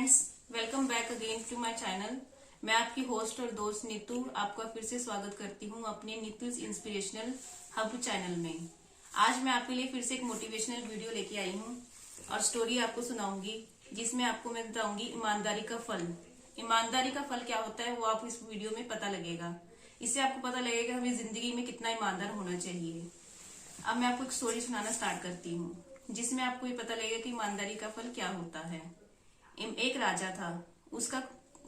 Friends, welcome back again to my channel. मैं आपकी host और दोस्त नीतू आपका फिर से स्वागत करती हूँ अपने नीतूज इंस्पिरेशनल हब चैनल में। आज मैं आपके लिए फिर से एक मोटिवेशनल वीडियो लेके आई हूँ और स्टोरी आपको सुनाऊंगी जिसमें आपको मैं बताऊंगी ईमानदारी का फल। ईमानदारी का फल क्या होता है वो आपको इस वीडियो में पता लगेगा। इससे आपको पता लगेगा हमें जिंदगी में कितना ईमानदार होना चाहिए। अब मैं आपको एक स्टोरी सुनाना स्टार्ट करती हूँ जिसमें आपको ये पता लगेगा कि ईमानदारी का फल क्या होता है। एक राजा था, उसका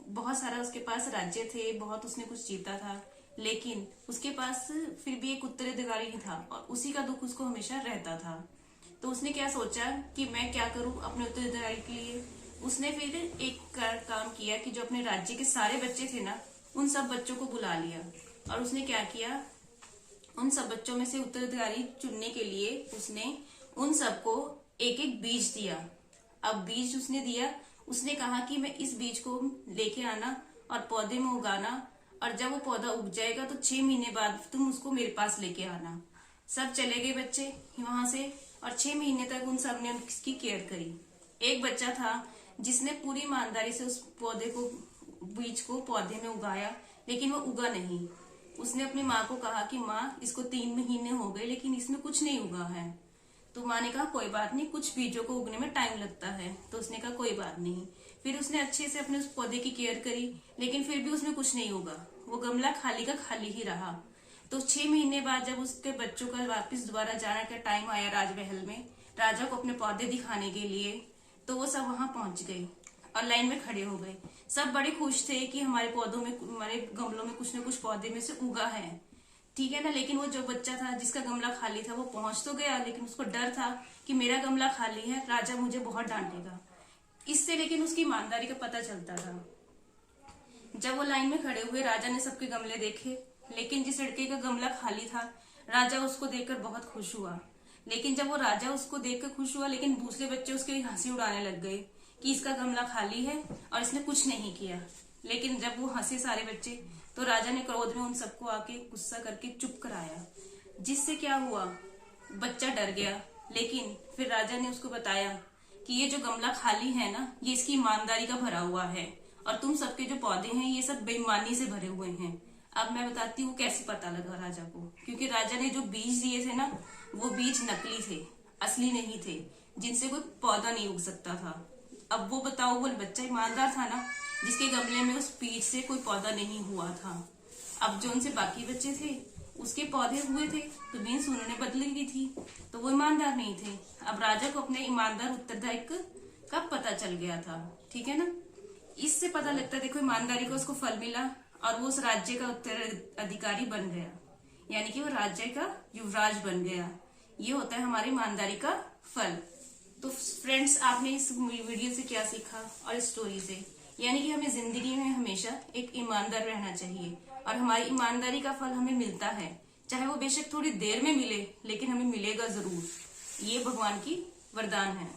बहुत सारा उसके पास राज्य थे, बहुत उसने कुछ जीता था, लेकिन उसके पास फिर भी एक उत्तराधिकारी नहीं था और उसी का दुख उसको हमेशा रहता था। तो उसने क्या सोचा कि मैं क्या करूं अपने उत्तराधिकारी के लिए। उसने फिर एक काम किया कि जो अपने राज्य के सारे बच्चे थे ना, उन सब बच्चों को बुला लिया और उसने क्या किया, उन सब बच्चों में से उत्तराधिकारी चुनने के लिए उसने उन सबको एक एक बीज दिया। अब बीज उसने दिया, उसने कहा कि मैं इस बीज को लेके आना और पौधे में उगाना, और जब वो पौधा उग जाएगा तो 6 महीने बाद तुम उसको मेरे पास लेके आना। सब चले गए बच्चे वहां से और 6 महीने तक उन सब ने उसकी केयर करी। एक बच्चा था जिसने पूरी ईमानदारी से उस पौधे को, बीज को पौधे में उगाया, लेकिन वो उगा नहीं। उसने अपनी माँ को कहा कि माँ, इसको 3 महीने हो गए लेकिन इसमें कुछ नहीं उगा है। तो माँ ने कहा कोई बात नहीं, कुछ बीजों को उगने में टाइम लगता है। तो उसने कहा कोई बात नहीं। फिर उसने अच्छे से अपने उस पौधे की केयर करी, लेकिन फिर भी उसमें कुछ नहीं उगा। वो गमला खाली का खाली ही रहा। तो 6 महीने बाद जब उसके बच्चों का वापस दोबारा जाने का टाइम आया राजमहल में, राजा को अपने पौधे दिखाने के लिए, तो वो सब वहां पहुंच गए और लाइन में खड़े हो गए। सब बड़े खुश थे कि हमारे पौधों में, हमारे गमलों में कुछ न कुछ पौधे में से उगा है, ठीक है ना। लेकिन वो जो बच्चा था जिसका गमला खाली था वो पहुंच तो गया, लेकिन उसको डर था कि मेरा गमला खाली है, राजा मुझे बहुत डांटेगा। इससे लेकिन उसकी ईमानदारी का पता चलता था। जब वो लाइन में खड़े हुए, राजा ने सबके गमले देखे, लेकिन जिस लड़के का गमला खाली था, राजा उसको देखकर बहुत खुश हुआ। लेकिन जब वो राजा उसको देखकर खुश हुआ, लेकिन दूसरे बच्चे उसकी हंसी उड़ाने लग गए कि इसका गमला खाली है और इसने कुछ नहीं किया। लेकिन जब वो हंसे सारे बच्चे, तो राजा ने क्रोध में उन सबको आके गुस्सा करके चुप कराया। जिससे क्या हुआ, बच्चा डर गया। लेकिन फिर राजा ने उसको बताया कि ये जो गमला खाली है ना, ये इसकी ईमानदारी का भरा हुआ है, और तुम सबके जो पौधे हैं ये सब बेईमानी से भरे हुए हैं। अब मैं बताती हूँ कैसे पता लगा राजा को। क्योंकि राजा ने जो बीज दिए थे ना, वो बीज नकली थे, असली नहीं थे, जिनसे कोई पौधा नहीं उग सकता था। अब वो बताओ, वो बच्चा ईमानदार था ना, जिसके गमले में उस बीज से कोई पौधा नहीं हुआ था। अब जो उनसे बाकी बच्चे थे उसके पौधे हुए थे, तो मीन्स उन्होंने बदली की थी, तो वो ईमानदार नहीं थे। अब राजा को अपने ईमानदार उत्तरदायित्व का पता चल गया था, ठीक है ना। इससे पता लगता, देखो ईमानदारी का उसको फल मिला और वो उस राज्य का उत्तराधिकारी बन गया, यानी कि वो राज्य का युवराज बन गया। ये होता है हमारी ईमानदारी का फल। तो फ्रेंड्स, आपने इस वीडियो से क्या सीखा और इस स्टोरी से, यानी कि हमें जिंदगी में हमेशा एक ईमानदार रहना चाहिए और हमारी ईमानदारी का फल हमें मिलता है। चाहे वो बेशक थोड़ी देर में मिले, लेकिन हमें मिलेगा जरूर। ये भगवान की वरदान है।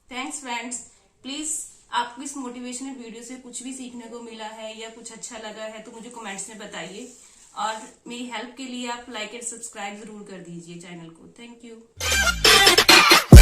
Thanks friends. प्लीज आपको इस मोटिवेशनल वीडियो से कुछ भी सीखने को मिला है या कुछ अच्छा लगा है तो मुझे कमेंट्स में बताइए, और मेरी हेल्प के लिए आप लाइक एंड सब्सक्राइब जरूर कर दीजिए चैनल को। Thank you.